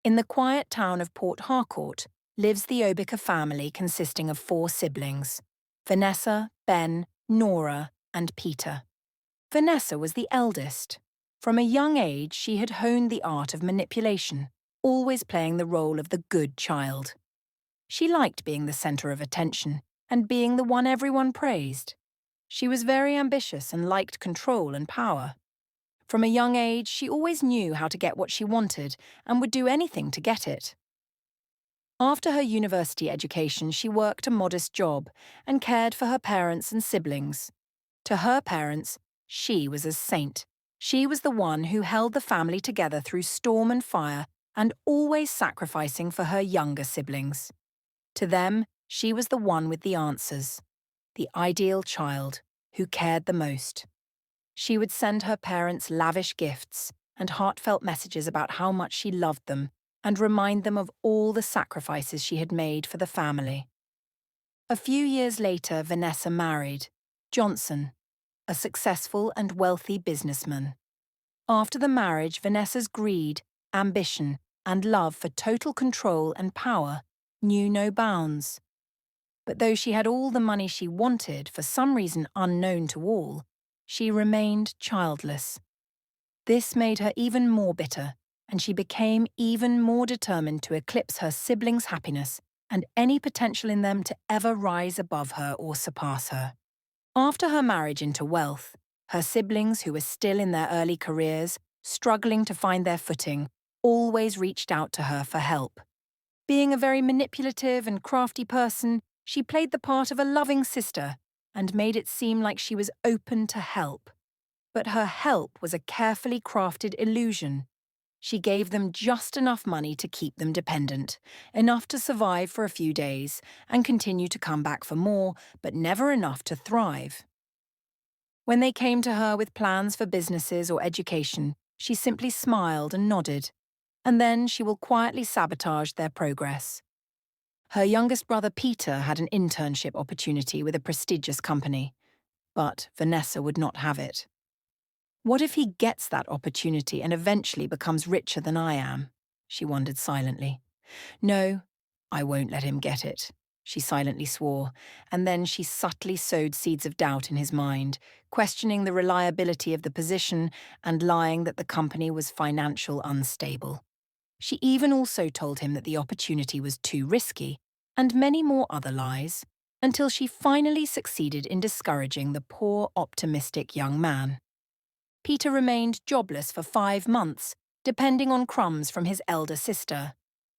In the quiet town of Port Harcourt lives the Obiker family consisting of 4 siblings: Vanessa, Ben, Nora, and Peter. Vanessa was the eldest. From a young age, she had honed the art of manipulation, always playing the role of the good child. She liked being the centre of attention and being the one everyone praised. She was very ambitious and liked control and power. From a young age, she always knew how to get what she wanted and would do anything to get it. After her university education, she worked a modest job and cared for her parents and siblings. To her parents, she was a saint. She was the one who held the family together through storm and fire and always sacrificing for her younger siblings. To them, she was the one with the answers, the ideal child who cared the most. She would send her parents lavish gifts and heartfelt messages about how much she loved them and remind them of all the sacrifices she had made for the family. A few years later, Vanessa married Johnson, a successful and wealthy businessman. After the marriage, Vanessa's greed, ambition, and love for total control and power knew no bounds. But though she had all the money she wanted, for some reason unknown to all, she remained childless. This made her even more bitter, and she became even more determined to eclipse her siblings' happiness and any potential in them to ever rise above her or surpass her. After her marriage into wealth, her siblings, who were still in their early careers, struggling to find their footing, always reached out to her for help. Being a very manipulative and crafty person, she played the part of a loving sister and made it seem like she was open to help. But her help was a carefully crafted illusion. She gave them just enough money to keep them dependent, enough to survive for a few days and continue to come back for more, but never enough to thrive. When they came to her with plans for businesses or education, she simply smiled and nodded, and then she will quietly sabotage their progress. Her youngest brother Peter had an internship opportunity with a prestigious company, but Vanessa would not have it. What if he gets that opportunity and eventually becomes richer than I am? She wondered silently. No, I won't let him get it, she silently swore, and then she subtly sowed seeds of doubt in his mind, questioning the reliability of the position and lying that the company was financially unstable. She even also told him that the opportunity was too risky, and many more other lies, until she finally succeeded in discouraging the poor, optimistic young man. Peter remained jobless for 5 months, depending on crumbs from his elder sister.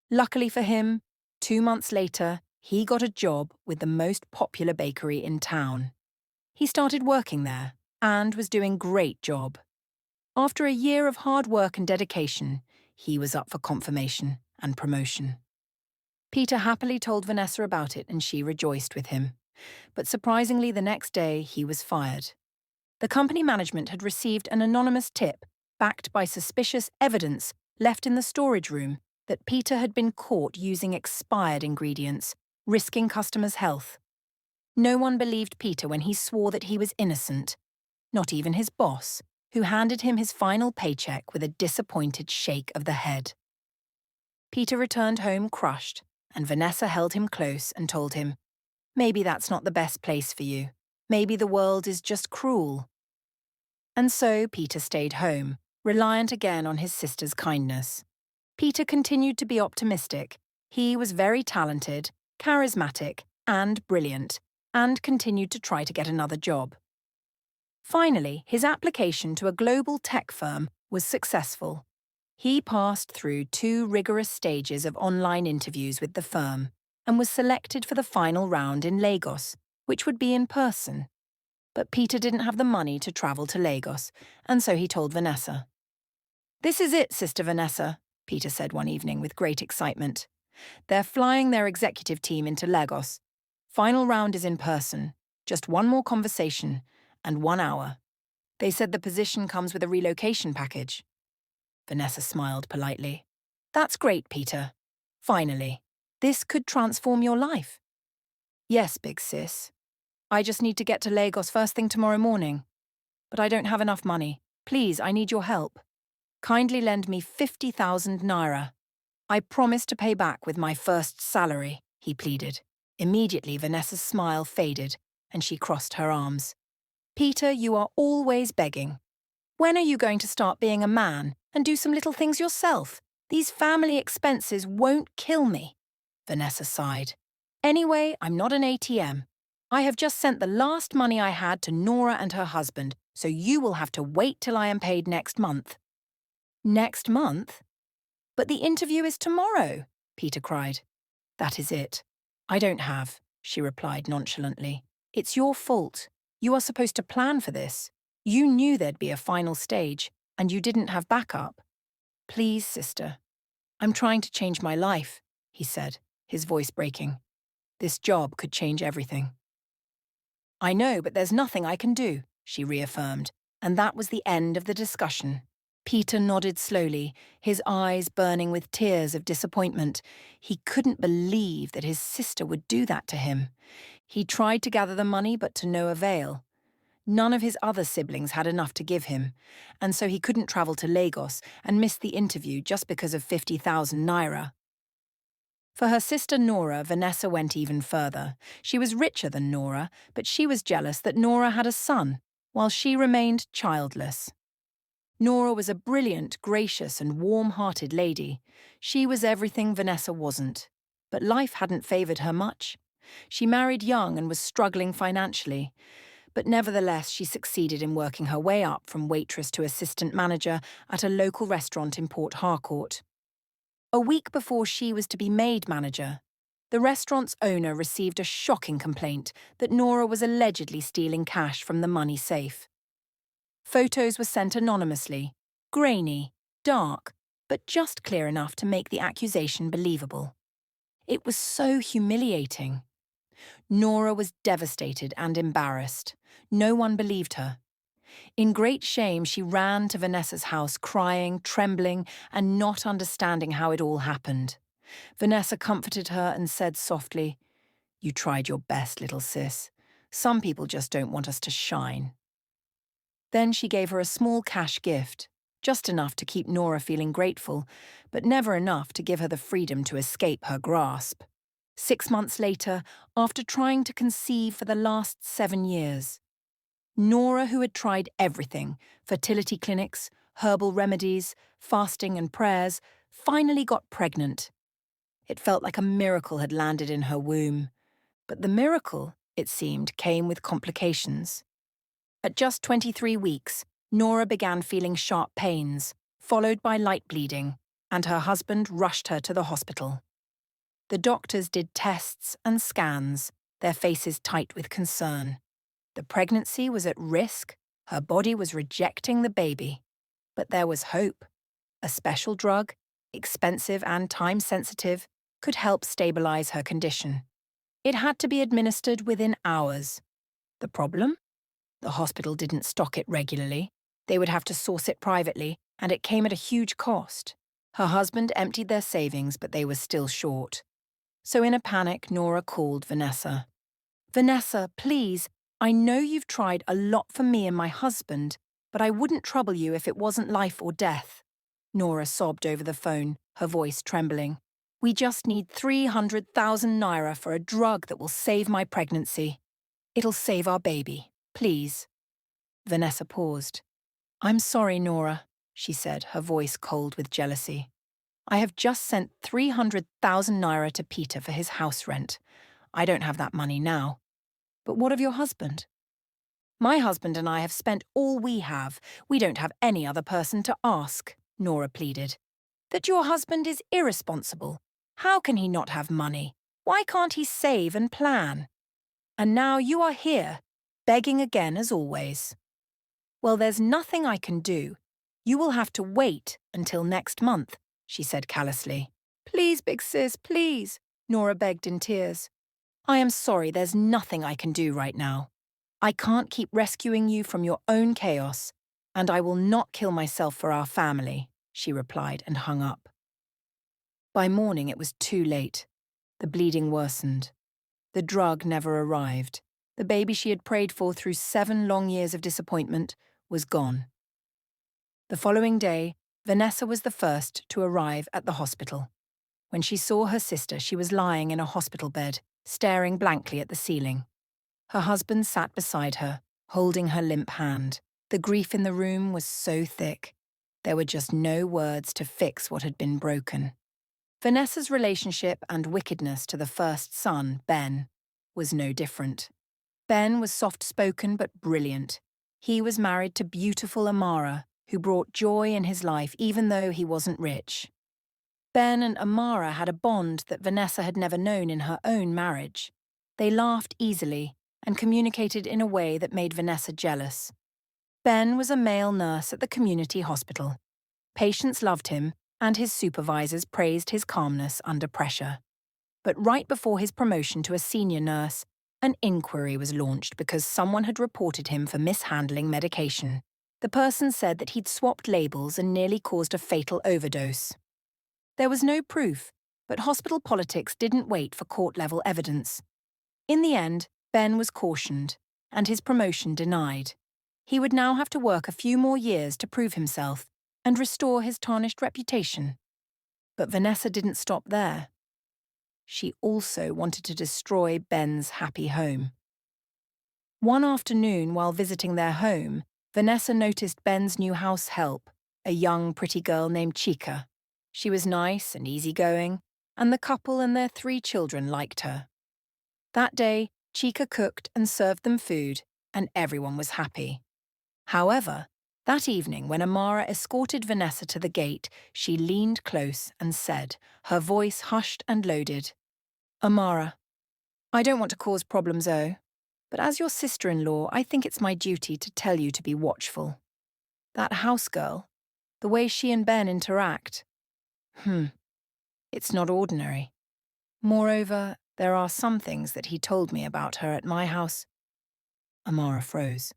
Luckily for him, 2 months later, he got a job with the most popular bakery in town. He started working there and was doing a great job. After a year of hard work and dedication, he was up for confirmation and promotion. Peter happily told Vanessa about it and she rejoiced with him. But surprisingly, the next day, he was fired. The company management had received an anonymous tip, backed by suspicious evidence left in the storage room, that Peter had been caught using expired ingredients, risking customers' health. No one believed Peter when he swore that he was innocent, not even his boss, who handed him his final paycheck with a disappointed shake of the head. Peter returned home crushed, and Vanessa held him close and told him, "Maybe that's not the best place for you. Maybe the world is just cruel." And so Peter stayed home, reliant again on his sister's kindness. Peter continued to be optimistic. He was very talented, charismatic, and brilliant, and continued to try to get another job. Finally, his application to a global tech firm was successful. He passed through 2 rigorous stages of online interviews with the firm and was selected for the final round in Lagos, which would be in person. But Peter didn't have the money to travel to Lagos, and so he told Vanessa. "This is it, Sister Vanessa," Peter said one evening with great excitement. "They're flying their executive team into Lagos. Final round is in person, just one more conversation, and 1 hour. They said the position comes with a relocation package." Vanessa smiled politely. "That's great, Peter. Finally. This could transform your life." "Yes, big sis. I just need to get to Lagos first thing tomorrow morning. But I don't have enough money. Please, I need your help. Kindly lend me 50,000 naira." I promised to pay back with my first salary, he pleaded. Immediately, Vanessa's smile faded, and she crossed her arms. Peter, you are always begging. When are you going to start being a man and do some little things yourself? These family expenses won't kill me. Vanessa sighed. Anyway, I'm not an ATM. I have just sent the last money I had to Nora and her husband, so you will have to wait till I am paid next month. Next month? But the interview is tomorrow, Peter cried. That is it. I don't have, she replied nonchalantly. It's your fault. You are supposed to plan for this. You knew there'd be a final stage, and you didn't have backup. Please, sister. I'm trying to change my life, he said, his voice breaking. This job could change everything. I know, but there's nothing I can do, she reaffirmed, and that was the end of the discussion. Peter nodded slowly, his eyes burning with tears of disappointment. He couldn't believe that his sister would do that to him. He tried to gather the money, but to no avail. None of his other siblings had enough to give him, and so he couldn't travel to Lagos and missed the interview just because of 50,000 naira. For her sister Nora, Vanessa went even further. She was richer than Nora, but she was jealous that Nora had a son, while she remained childless. Nora was a brilliant, gracious and warm-hearted lady. She was everything Vanessa wasn't. But life hadn't favoured her much. She married young and was struggling financially. But nevertheless, she succeeded in working her way up from waitress to assistant manager at a local restaurant in Port Harcourt. A week before she was to be made manager, the restaurant's owner received a shocking complaint that Nora was allegedly stealing cash from the money safe. Photos were sent anonymously, grainy, dark, but just clear enough to make the accusation believable. It was so humiliating. Nora was devastated and embarrassed. No one believed her. In great shame, she ran to Vanessa's house, crying, trembling, and not understanding how it all happened. Vanessa comforted her and said softly, "You tried your best, little sis. Some people just don't want us to shine." Then she gave her a small cash gift, just enough to keep Nora feeling grateful, but never enough to give her the freedom to escape her grasp. 6 months later, after trying to conceive for the last 7 years, Nora, who had tried everything, fertility clinics, herbal remedies, fasting and prayers, finally got pregnant. It felt like a miracle had landed in her womb. But the miracle, it seemed, came with complications. At just 23 weeks, Nora began feeling sharp pains, followed by light bleeding, and her husband rushed her to the hospital. The doctors did tests and scans, their faces tight with concern. The pregnancy was at risk, her body was rejecting the baby. But there was hope. A special drug, expensive and time-sensitive, could help stabilize her condition. It had to be administered within hours. The problem? The hospital didn't stock it regularly. They would have to source it privately, and it came at a huge cost. Her husband emptied their savings, but they were still short. So in a panic, Nora called Vanessa. "Vanessa, please, I know you've tried a lot for me and my husband, but I wouldn't trouble you if it wasn't life or death." Nora sobbed over the phone, her voice trembling. "We just need 300,000 naira for a drug that will save my pregnancy. It'll save our baby. Please." Vanessa paused. "I'm sorry, Nora," she said, her voice cold with jealousy. "I have just sent 300,000 naira to Peter for his house rent. I don't have that money now. But what of your husband?" "My husband and I have spent all we have. We don't have any other person to ask," Nora pleaded. "That your husband is irresponsible. How can he not have money? Why can't he save and plan? And now you are here, begging again as always." "Well, there's nothing I can do. You will have to wait until next month," she said callously. "Please, big sis, please," Nora begged in tears. "I am sorry, there's nothing I can do right now. I can't keep rescuing you from your own chaos, and I will not kill myself for our family," she replied and hung up. By morning it was too late. The bleeding worsened. The drug never arrived. The baby she had prayed for through 7 long years of disappointment was gone. The following day, Vanessa was the first to arrive at the hospital. When she saw her sister, she was lying in a hospital bed, staring blankly at the ceiling. Her husband sat beside her, holding her limp hand. The grief in the room was so thick. There were just no words to fix what had been broken. Vanessa's relationship and wickedness to the first son, Ben, was no different. Ben was soft-spoken but brilliant. He was married to beautiful Amara, who brought joy in his life even though he wasn't rich. Ben and Amara had a bond that Vanessa had never known in her own marriage. They laughed easily and communicated in a way that made Vanessa jealous. Ben was a male nurse at the community hospital. Patients loved him, and his supervisors praised his calmness under pressure. But right before his promotion to a senior nurse, an inquiry was launched because someone had reported him for mishandling medication. The person said that he'd swapped labels and nearly caused a fatal overdose. There was no proof, but hospital politics didn't wait for court-level evidence. In the end, Ben was cautioned, and his promotion denied. He would now have to work a few more years to prove himself and restore his tarnished reputation. But Vanessa didn't stop there. She also wanted to destroy Ben's happy home. One afternoon, while visiting their home, Vanessa noticed Ben's new house help, a young, pretty girl named Chica. She was nice and easygoing, and the couple and their 3 children liked her. That day, Chica cooked and served them food, and everyone was happy. However, that evening, when Amara escorted Vanessa to the gate, she leaned close and said, her voice hushed and loaded, "Amara, I don't want to cause problems, but as your sister-in-law, I think it's my duty to tell you to be watchful. That house girl, the way she and Ben interact, it's not ordinary. Moreover, there are some things that he told me about her at my house." Amara froze.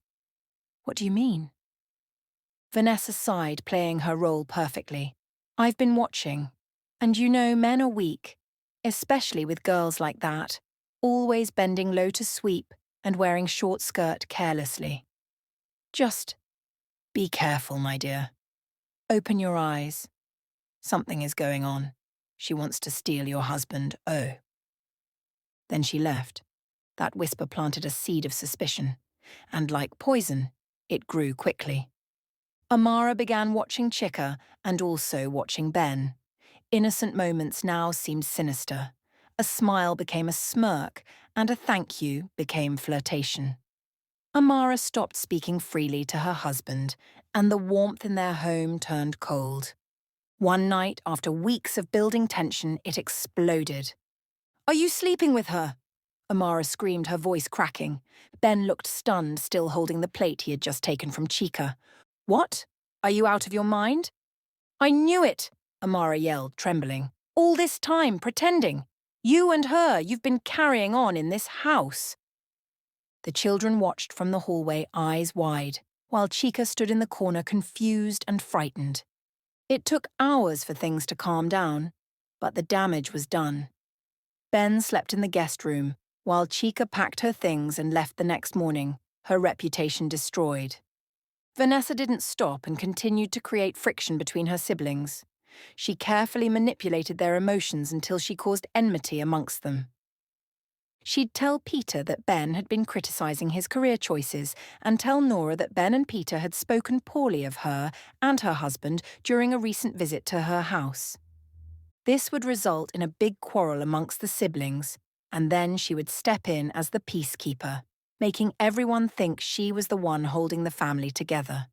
"What do you mean?" Vanessa sighed, playing her role perfectly. "I've been watching, and you know men are weak, especially with girls like that, always bending low to sweep and wearing short skirt carelessly. Just be careful, my dear. Open your eyes. Something is going on. She wants to steal your husband, Then she left. That whisper planted a seed of suspicion, and like poison, it grew quickly. Amara began watching Chica and also watching Ben. Innocent moments now seemed sinister. A smile became a smirk, and a thank you became flirtation. Amara stopped speaking freely to her husband, and the warmth in their home turned cold. One night, after weeks of building tension, it exploded. "Are you sleeping with her?" Amara screamed, her voice cracking. Ben looked stunned, still holding the plate he had just taken from Chica. "What? Are you out of your mind?" "I knew it," Amara yelled, trembling. "All this time, pretending. You and her, you've been carrying on in this house." The children watched from the hallway, eyes wide, while Chica stood in the corner confused and frightened. It took hours for things to calm down, but the damage was done. Ben slept in the guest room, while Chica packed her things and left the next morning, her reputation destroyed. Vanessa didn't stop and continued to create friction between her siblings. She carefully manipulated their emotions until she caused enmity amongst them. She'd tell Peter that Ben had been criticizing his career choices and tell Nora that Ben and Peter had spoken poorly of her and her husband during a recent visit to her house. This would result in a big quarrel amongst the siblings, and then she would step in as the peacekeeper, making everyone think she was the one holding the family together.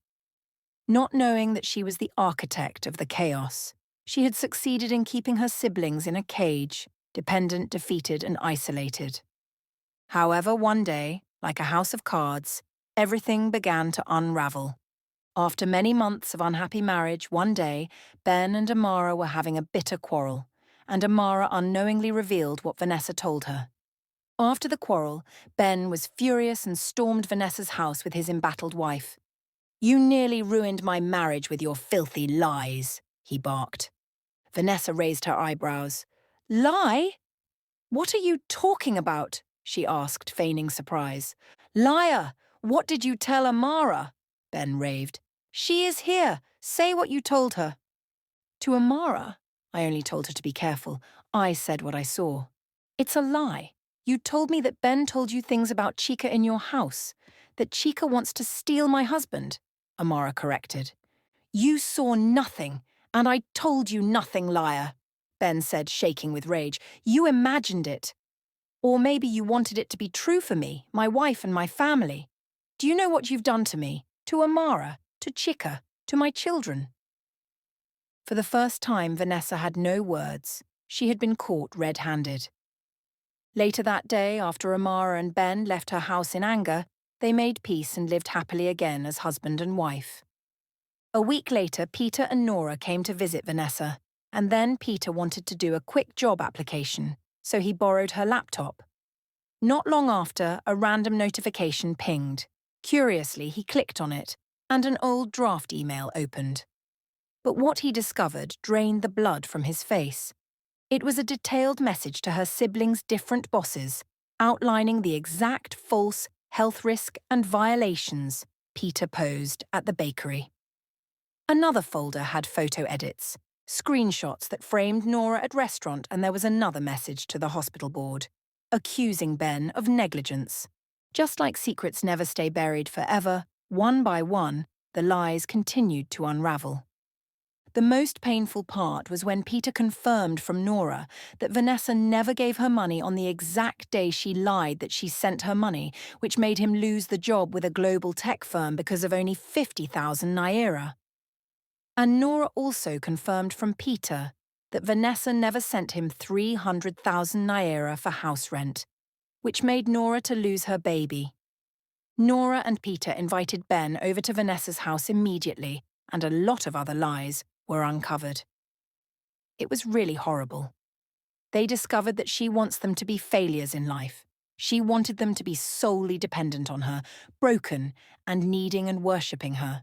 Not knowing that she was the architect of the chaos, she had succeeded in keeping her siblings in a cage, dependent, defeated, and isolated. However, one day, like a house of cards, everything began to unravel. After many months of unhappy marriage, one day, Ben and Amara were having a bitter quarrel, and Amara unknowingly revealed what Vanessa told her. After the quarrel, Ben was furious and stormed Vanessa's house with his embattled wife. "You nearly ruined my marriage with your filthy lies," he barked. Vanessa raised her eyebrows. "Lie? What are you talking about?" she asked, feigning surprise. "Liar! What did you tell Amara?" Ben raved. "She is here. Say what you told her." "To Amara, I only told her to be careful. I said what I saw. It's a lie. You told me that Ben told you things about Chica in your house, that Chica wants to steal my husband, Amara corrected. You saw nothing, and I told you nothing, liar, Ben said, shaking with rage. You imagined it. Or maybe you wanted it to be true for me, my wife and my family. Do you know what you've done to me, to Amara, to Chica, to my children? For the first time, Vanessa had no words. She had been caught red-handed. Later that day, after Amara and Ben left her house in anger, they made peace and lived happily again as husband and wife. A week later, Peter and Nora came to visit Vanessa, and then Peter wanted to do a quick job application, so he borrowed her laptop. Not long after, a random notification pinged. Curiously, he clicked on it, and an old draft email opened. But what he discovered drained the blood from his face. It was a detailed message to her siblings' different bosses, outlining the exact false health risk and violations Peter posed at the bakery. Another folder had photo edits, screenshots that framed Nora at restaurant, and there was another message to the hospital board, accusing Ben of negligence. Just like secrets never stay buried forever, one by one, the lies continued to unravel. The most painful part was when Peter confirmed from Nora that Vanessa never gave her money on the exact day she lied that she sent her money, which made him lose the job with a global tech firm because of only 50,000 naira. And Nora also confirmed from Peter that Vanessa never sent him 300,000 naira for house rent, which made Nora to lose her baby. Nora and Peter invited Ben over to Vanessa's house immediately, and a lot of other lies were uncovered. It was really horrible. They discovered that she wants them to be failures in life. She wanted them to be solely dependent on her, broken and needing and worshipping her.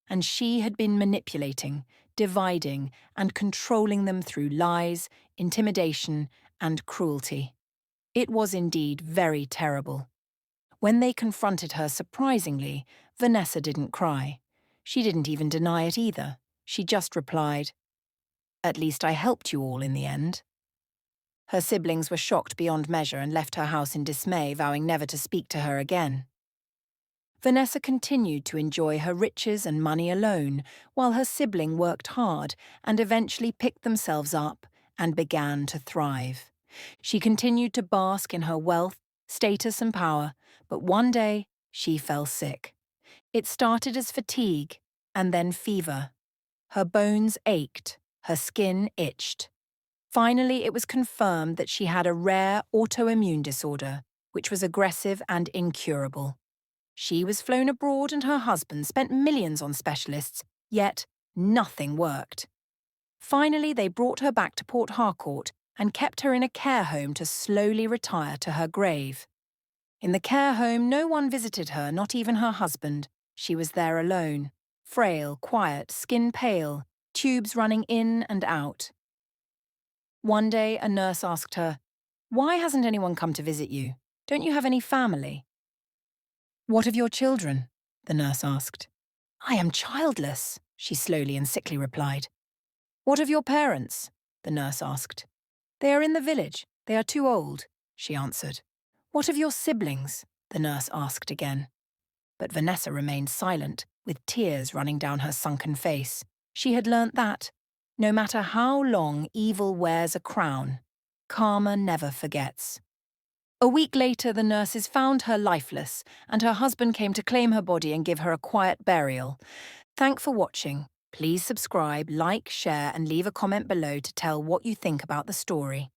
And she had been manipulating, dividing, and controlling them through lies, intimidation, and cruelty. It was indeed very terrible. When they confronted her, surprisingly, Vanessa didn't cry. She didn't even deny it either. She just replied, "At least I helped you all in the end." Her siblings were shocked beyond measure and left her house in dismay, vowing never to speak to her again. Vanessa continued to enjoy her riches and money alone, while her sibling worked hard and eventually picked themselves up and began to thrive. She continued to bask in her wealth, status and power, but one day she fell sick. It started as fatigue and then fever. Her bones ached, her skin itched. Finally, it was confirmed that she had a rare autoimmune disorder, which was aggressive and incurable. She was flown abroad and her husband spent millions on specialists, yet nothing worked. Finally, they brought her back to Port Harcourt and kept her in a care home to slowly retire to her grave. In the care home, no one visited her, not even her husband. She was there alone, frail, quiet, skin pale, tubes running in and out. One day, a nurse asked her, "Why hasn't anyone come to visit you? Don't you have any family?" "What of your children?" the nurse asked. "I am childless," she slowly and sickly replied. "What of your parents?" the nurse asked. "They are in the village. They are too old," she answered. "What of your siblings?" the nurse asked again. But Vanessa remained silent, with tears running down her sunken face. She had learnt that, no matter how long evil wears a crown, karma never forgets. A week later, the nurses found her lifeless, and her husband came to claim her body and give her a quiet burial. Thanks for watching. Please subscribe, like, share, and leave a comment below to tell what you think about the story.